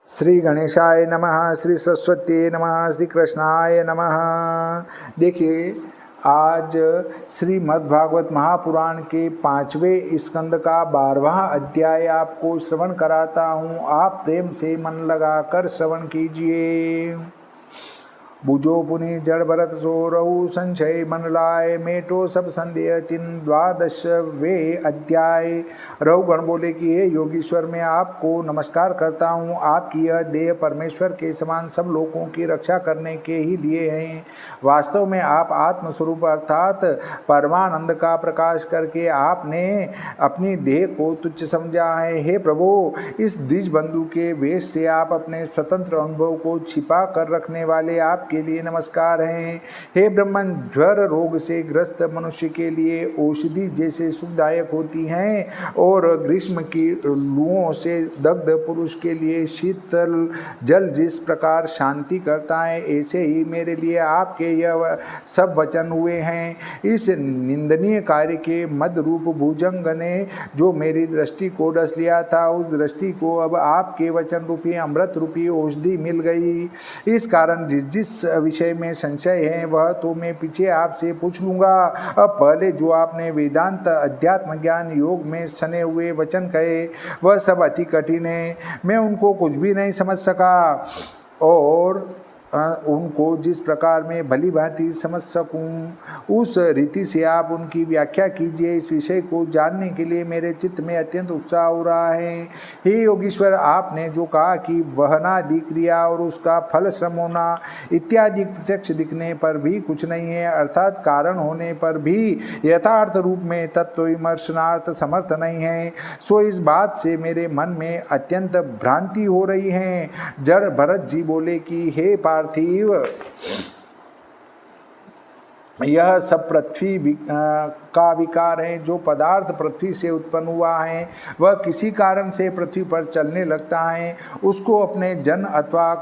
श्री गणेशाय नमः, श्री सरस्वती नमः, श्री कृष्णाय नमः। देखिए, आज श्रीमद्भागवत महापुराण के 5वें स्कंद का 12वां अध्याय आपको श्रवण कराता हूँ। आप प्रेम से मन लगाकर श्रवण कीजिए। बुझो पुनि जड़ भरत सो रहु, संशय मन लाए मेटो सब संदेह। 12वें अध्याय। रघुगण बोले कि हे योगीश्वर, मैं आपको नमस्कार करता हूँ। आपकी यह देह परमेश्वर के समान सब लोगों की रक्षा करने के ही लिए हैं। वास्तव में आप आत्मस्वरूप अर्थात परमानंद का प्रकाश करके आपने अपनी देह को तुच्छ समझा है। हे प्रभु, इस द्विज बंधु के वेश से आप अपने स्वतंत्र अनुभव को छिपा कर रखने वाले आप के लिए नमस्कार हैं। हे ब्रह्मन, ज्वर रोग से ग्रस्त मनुष्य के लिए औषधि जैसे सुखदायक होती हैं और ग्रीष्म की लूओं से दग्ध पुरुष के लिए शीतल जल जिस प्रकार शांति करता है, ऐसे ही मेरे लिए आपके यह सब वचन हुए हैं। इस निंदनीय कार्य के मद रूप भुजंग ने जो मेरी दृष्टि को डस लिया था, उस दृष्टि को अब आपके वचन रूपी अमृत रूपी औषधि मिल गई। इस कारण जिस विषय में संशय है वह तो मैं पीछे आपसे पूछ लूंगा। अब पहले जो आपने वेदांत अध्यात्म ज्ञान योग में सने हुए वचन कहे वह सब अति कठिन है। मैं उनको कुछ भी नहीं समझ सका और उनको जिस प्रकार मैं भली भांति समझ सकूं उस रीति से आप उनकी व्याख्या कीजिए। इस विषय को जानने के लिए मेरे चित्त में अत्यंत उत्साह हो रहा है। हे योगीश्वर, आपने जो कहा कि वहनादि क्रिया और उसका फल श्रम होना इत्यादि प्रत्यक्ष दिखने पर भी कुछ नहीं है, अर्थात कारण होने पर भी यथार्थ रूप में तत्व विमर्शनार्थ समर्थ नहीं है, सो इस बात से मेरे मन में अत्यंत भ्रांति हो रही है। जड़ भरत जी बोले कि हे पार्थिव, यह सब पृथ्वी का विकार है। जो पदार्थ पृथ्वी से उत्पन्न हुआ है वह किसी कारण से पृथ्वी पर चलने लगता है। उसको अपने जन अथवा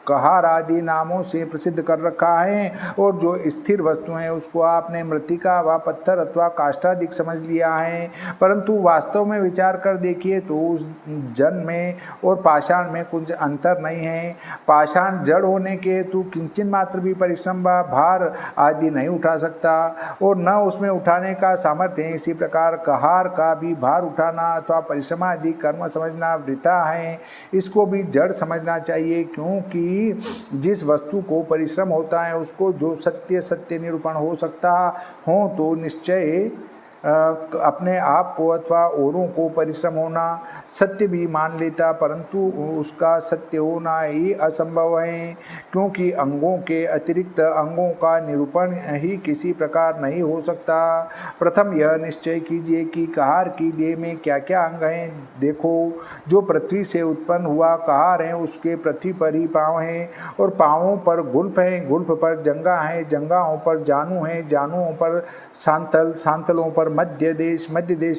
कहार आदि नामों से प्रसिद्ध कर रखा है, और जो स्थिर वस्तु है उसको आपने मृतिका व पत्थर अथवा काष्ठादिक समझ लिया है। परंतु वास्तव में विचार कर देखिए तो उस जन में और पाषाण में कुछ अंतर नहीं है। पाषाण जड़ होने के हेतु किंचन मात्र भी परिश्रम व भार आदि नहीं उठा सकता और न उसमें उठाने का सामर्थ्य है। इसी प्रकार कहार का भी भार उठाना अथवा परिश्रम आदि कर्म समझना वृथा है। इसको भी जड़ समझना चाहिए, क्योंकि जिस वस्तु को परिश्रम होता है उसको जो सत्य निरूपण हो सकता हो तो निश्चय अपने आप को अथवा औरों को परिश्रम होना सत्य भी मान लेता, परंतु उसका सत्य होना ही असंभव है, क्योंकि अंगों के अतिरिक्त अंगों का निरूपण ही किसी प्रकार नहीं हो सकता। प्रथम यह निश्चय कीजिए कि कहार की देह में क्या क्या अंग हैं। देखो, जो पृथ्वी से उत्पन्न हुआ कहार है उसके पृथ्वी पर ही पाँव हैं और पाँवों पर गुल्फ हैं, गुल्फ पर जंगा हैं, जंगाओं पर जानू हैं, जानुओं पर सांतल, सांतलों पर मध्य देश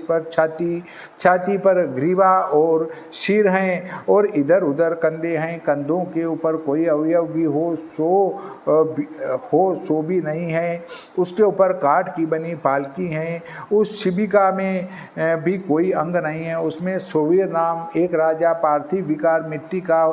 पर छाती, छाती पर ग्रीवा और शीर हैं और इधर उधर कंधे हैं। कंधों के ऊपर कोई अवयव भी हो सो भी नहीं है। उसके ऊपर काठ की बनी पालकी है। उस शिबिका में भी कोई अंग नहीं है। उसमें सोवीर नाम एक राजा पार्थिव विकार मिट्टी का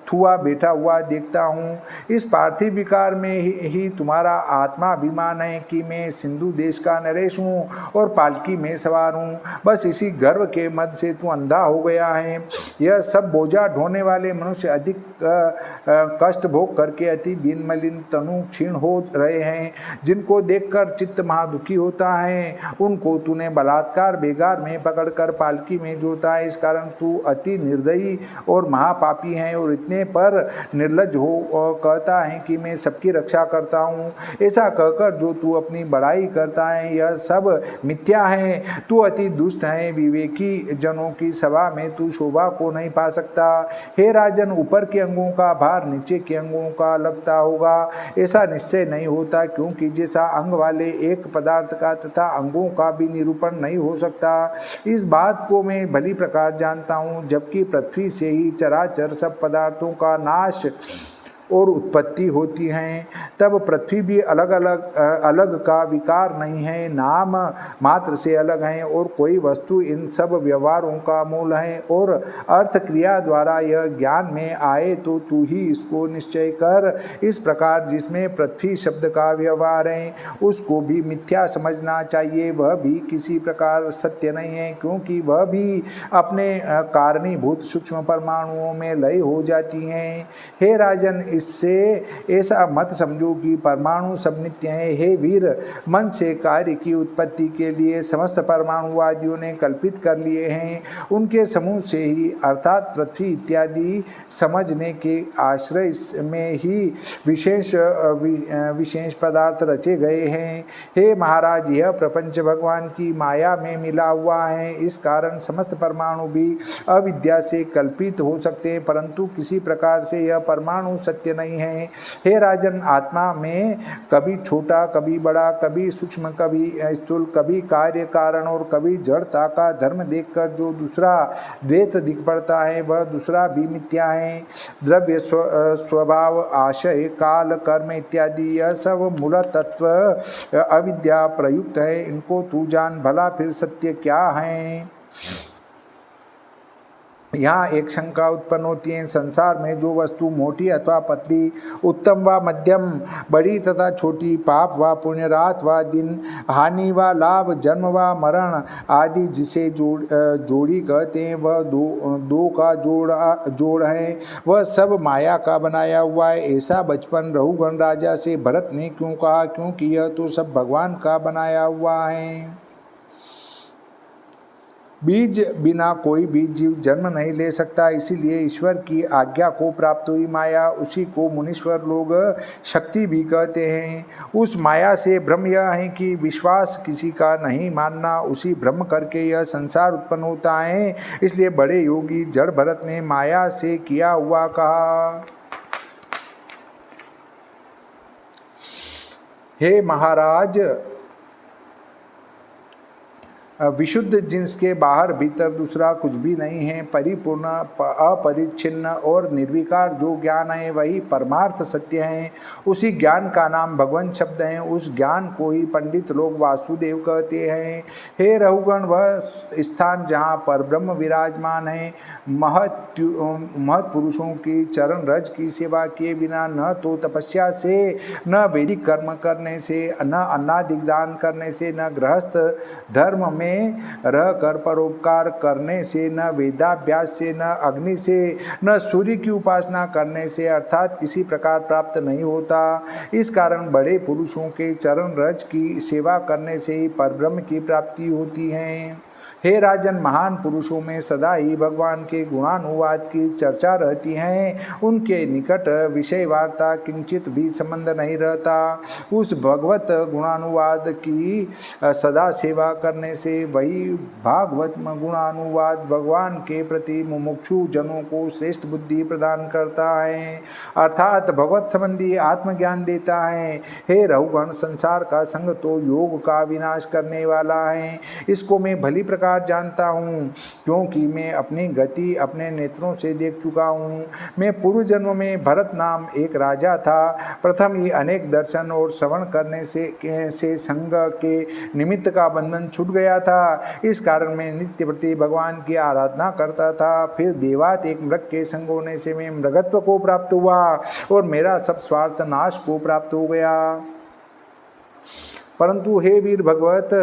थुआ बैठा हुआ देखता हूँ। इस पार्थिव विकार में ही तुम्हारा आत्मा अभिमान है कि मैं सिंधु देश का नरेश हूँ और पालकी में सवार हूँ। बस इसी गर्व के मद से तू अंधा हो गया है। यह सब बोझा ढोने वाले मनुष्य अधिक कष्ट भोग करके अति दीन मलिन तनु क्षीण हो रहे हैं, जिनको देखकर चित्त महादुखी होता है। उनको तूने बलात्कार बेगार में पकड़कर पालकी में जोता है। इस कारण तू अति निर्दयी और महापापी है और इतने पर निर्लज हो कहता है कि मैं सबकी रक्षा करता हूँ। ऐसा कहकर जो तू अपनी बड़ाई करता है यह सब मिथ्या है। तू अति दुष्ट है। विवेकी जनों की सभा में तू शोभा को नहीं पा सकता। हे राजन, ऊपर के अंगों का भार नीचे के अंगों का लगता होगा, ऐसा निश्चय नहीं होता, क्योंकि जैसा अंग वाले एक पदार्थ का तथा अंगों का भी निरूपण नहीं हो सकता। इस बात को मैं भली प्रकार जानता हूँ, जबकि पृथ्वी से ही चराचर सब पदार्थों का नाश और उत्पत्ति होती हैं, तब पृथ्वी भी अलग का विकार नहीं है, नाम मात्र से अलग हैं और कोई वस्तु इन सब व्यवहारों का मूल है। और अर्थ क्रिया द्वारा यह ज्ञान में आए तो तू ही इसको निश्चय कर। इस प्रकार जिसमें पृथ्वी शब्द का व्यवहार है उसको भी मिथ्या समझना चाहिए, वह भी किसी प्रकार सत्य नहीं है, क्योंकि वह भी अपने कारणीभूत सूक्ष्म परमाणुओं में लय हो जाती हैं। हे राजन, इससे ऐसा मत समझो कि परमाणु सब नित्य हैं। हे वीर, मन से कार्य की उत्पत्ति के लिए समस्त परमाणुवादियों ने कल्पित कर लिए हैं। उनके समूह से ही अर्थात पृथ्वी इत्यादि समझने के आश्रय में ही विशेष पदार्थ रचे गए हैं। हे महाराज, यह प्रपंच भगवान की माया में मिला हुआ है, इस कारण समस्त परमाणु भी अविद्या से कल्पित हो सकते हैं, परंतु किसी प्रकार से यह परमाणु सत्य नहीं है। हे राजन, आत्मा में कभी छोटा कभी बड़ा, कभी सूक्ष्म कभी स्थूल, कभी कार्य कारण और कभी जड़ता का धर्म देखकर जो दूसरा द्वैत दिख पड़ता है वह दूसरा भी मिथ्या है। द्रव्य, स्वभाव, आशय, काल, कर्म इत्यादि यह सब मूल तत्व अविद्या प्रयुक्त है। इनको तू जान भला फिर सत्य क्या है। यहाँ एक शंका उत्पन्न होती है, संसार में जो वस्तु मोटी अथवा पतली, उत्तम व मध्यम, बड़ी तथा छोटी, पाप व पुण्य, रात व दिन, हानि व लाभ, जन्म व मरण आदि जिसे जोड़ी कहते हैं, वह दो का जोड़ है, वह सब माया का बनाया हुआ है। ऐसा बचपन रघुगण राजा से भरत ने क्यों कहा? क्योंकि यह तो सब भगवान का बनाया हुआ है। बीज बिना कोई भी जीव जन्म नहीं ले सकता, इसीलिए ईश्वर की आज्ञा को प्राप्त हुई माया, उसी को मुनीश्वर लोग शक्ति भी कहते हैं। उस माया से भ्रम यह है कि विश्वास किसी का नहीं मानना, उसी भ्रम करके यह संसार उत्पन्न होता है। इसलिए बड़े योगी जड़ भरत ने माया से किया हुआ कहा। हे महाराज, विशुद्ध जिन्स के बाहर भीतर दूसरा कुछ भी नहीं है। परिपूर्ण, अपरिच्छिन्न और निर्विकार जो ज्ञान है वही परमार्थ सत्य है। उसी ज्ञान का नाम भगवान शब्द है। उस ज्ञान को ही पंडित लोग वासुदेव कहते हैं। हे रघुगण, वह स्थान जहाँ पर ब्रह्म विराजमान है, महत पुरुषों की चरण रज की सेवा किए बिना न तो तपस्या से, न वैदिक कर्म करने से, न अन्नादिक दान करने से, न गृहस्थ धर्म में रह कर परोपकार करने से, न वेदाभ्यास से, न अग्नि से, न सूर्य की उपासना करने से अर्थात किसी प्रकार प्राप्त नहीं होता। इस कारण बड़े पुरुषों के चरण रज की सेवा करने से ही परब्रह्म की प्राप्ति होती है। हे राजन, महान पुरुषों में सदा ही भगवान के गुणानुवाद की चर्चा रहती है। उनके निकट विषय वार्ता किंचित भी संबंध नहीं रहता। उस भगवत गुणानुवाद की सदा सेवा करने से वही भागवत गुणानुवाद भगवान के प्रति मुमुक्षु जनों को श्रेष्ठ बुद्धि प्रदान करता है, अर्थात भगवत संबंधी आत्मज्ञान देता है। हे रघुगण, संसार का संग तो योग का विनाश करने वाला है। इसको मैं भली प्रकार जानता हूँ, क्योंकि मैं अपनी गति अपने नेत्रों से देख चुका हूँ। मैं पूर्व जन्म में भरत नाम एक राजा था। प्रथम ही अनेक दर्शन और श्रवण करने से संग के निमित्त का बंधन छूट गया था। इस कारण मैं नित्य प्रति भगवान की आराधना करता था। फिर देवात एक मृग के संग होने से मैं मृगत्व को प्राप्त हुआ और मेरा सब स्वार्थ नाश को प्राप्त हो गया। परंतु हे वीर भगवत,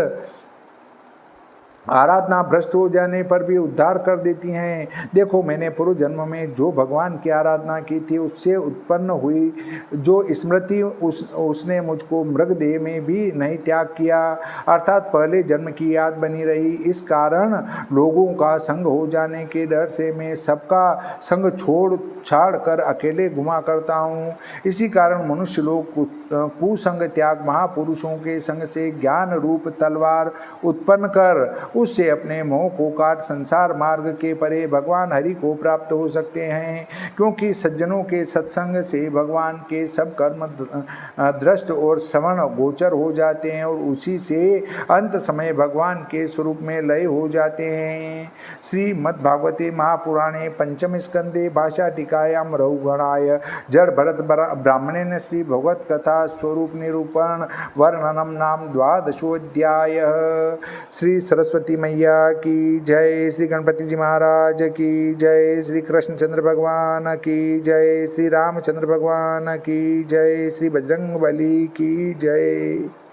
आराधना भ्रष्ट हो जाने पर भी उद्धार कर देती हैं। देखो, मैंने पूर्व जन्म में जो भगवान की आराधना की थी उससे उत्पन्न हुई जो स्मृति उसने मुझको मृगदेह में भी नहीं त्याग किया, अर्थात पहले जन्म की याद बनी रही। इस कारण लोगों का संग हो जाने के डर से मैं सबका संग छोड़ छाड़ कर अकेले घुमा करता हूँ। इसी कारण मनुष्य लोग कुसंग त्याग महापुरुषों के संग से ज्ञान रूप तलवार उत्पन्न कर उससे अपने मोह को काट संसार मार्ग के परे भगवान हरि को प्राप्त हो सकते हैं। क्योंकि सज्जनों के सत्संग से भगवान के सब कर्म दृष्ट और श्रवण गोचर हो जाते हैं और उसी से अंत समय भगवान के स्वरूप में लय हो जाते हैं। श्रीमद्भागवते महापुराणे पंचम स्कंदे भाषा टीकायां रघुगणाय जड़ भरत ब्राह्मणेन श्री भगवत कथा स्वरूप निरूपण वर्णनम नाम द्वादशोऽध्याय। श्री सरस्वती मैया की जय, श्री गणपति जी महाराज की जय, श्री कृष्णचंद्र भगवान की जय, श्री रामचंद्र भगवान की जय, श्री बजरंग बली की जय।